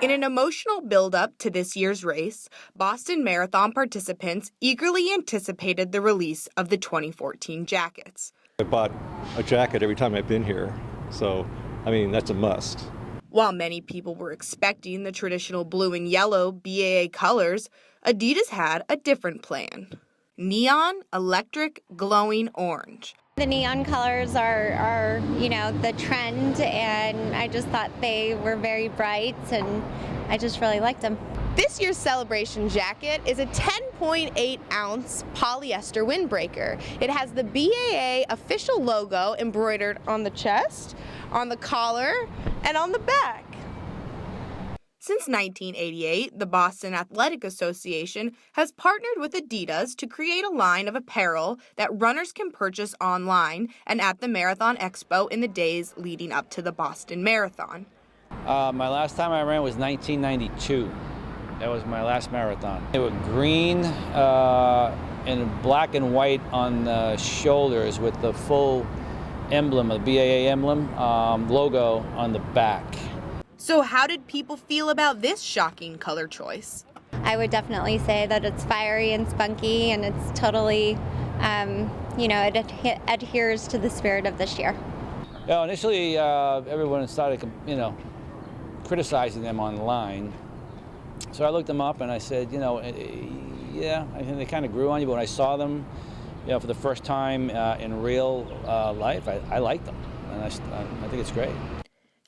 In an emotional build-up to this year's race, Boston Marathon participants eagerly anticipated the release of the 2014 jackets. I bought a jacket every time I've been here, so, that's a must. While many people were expecting the traditional blue and yellow BAA colors, Adidas had a different plan. Neon, electric, glowing orange. The neon colors are the trend, and I just thought they were very bright, and I just really liked them. This year's celebration jacket is a 10.8-ounce polyester windbreaker. It has the BAA official logo embroidered on the chest, on the collar, and on the back. Since 1988, the Boston Athletic Association has partnered with Adidas to create a line of apparel that runners can purchase online and at the Marathon Expo in the days leading up to the Boston Marathon. My last time I ran was 1992. That was my last marathon. They were green and black and white on the shoulders with the full emblem, the BAA emblem, logo on the back. So how did people feel about this shocking color choice? I would definitely say that it's fiery and spunky, and it's totally, it adheres to the spirit of this year. Yeah, initially, everyone started, criticizing them online. So I looked them up and I said, yeah, I think they kind of grew on you. But when I saw them, for the first time in real life, I liked them, and I think it's great.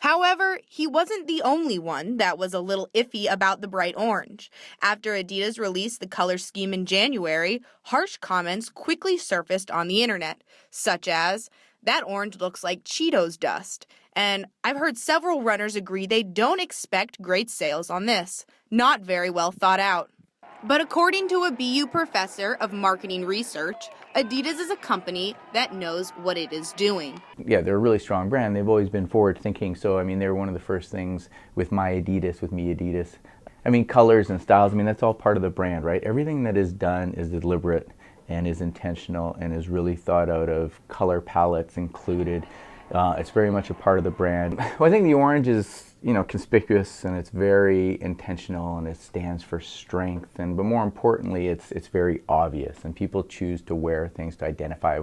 However, he wasn't the only one that was a little iffy about the bright orange. After Adidas released the color scheme in January, harsh comments quickly surfaced on the internet, such as, "That orange looks like Cheetos dust." And I've heard several runners agree they don't expect great sales on this. Not very well thought out. But according to a BU professor of marketing research, Adidas is a company that knows what it is doing. Yeah, they're a really strong brand. They've always been forward thinking. So, they were one of the first things with My Adidas, with Me Adidas. Colors and styles, that's all part of the brand, right? Everything that is done is deliberate and is intentional and is really thought out of, color palettes included. It's very much a part of the brand. Well, I think the orange is, conspicuous, and it's very intentional, and it stands for strength. But more importantly, it's very obvious, and people choose to wear things to identify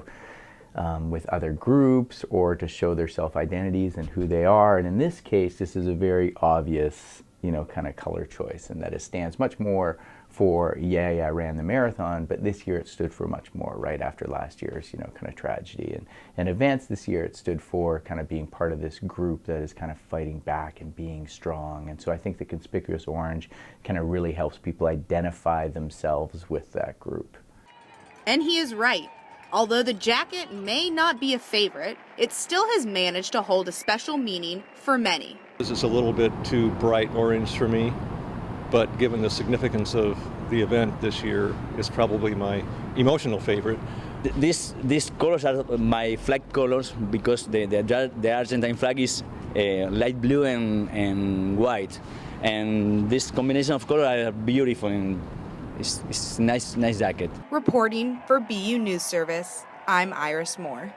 with other groups or to show their self-identities and who they are. And in this case, this is a very obvious, kind of color choice, and that it stands much more for, I ran the marathon, but this year it stood for much more, right after last year's, kind of tragedy and events. This year it stood for kind of being part of this group that is kind of fighting back and being strong. And so I think the conspicuous orange kind of really helps people identify themselves with that group. And he is right. Although the jacket may not be a favorite, it still has managed to hold a special meaning for many. This is a little bit too bright orange for me, but given the significance of the event this year, it's probably my emotional favorite. These colors are my flag colors because the Argentine flag is light blue and white, and this combination of colors are beautiful, and it's nice jacket. Reporting for BU News Service, I'm Iris Moore.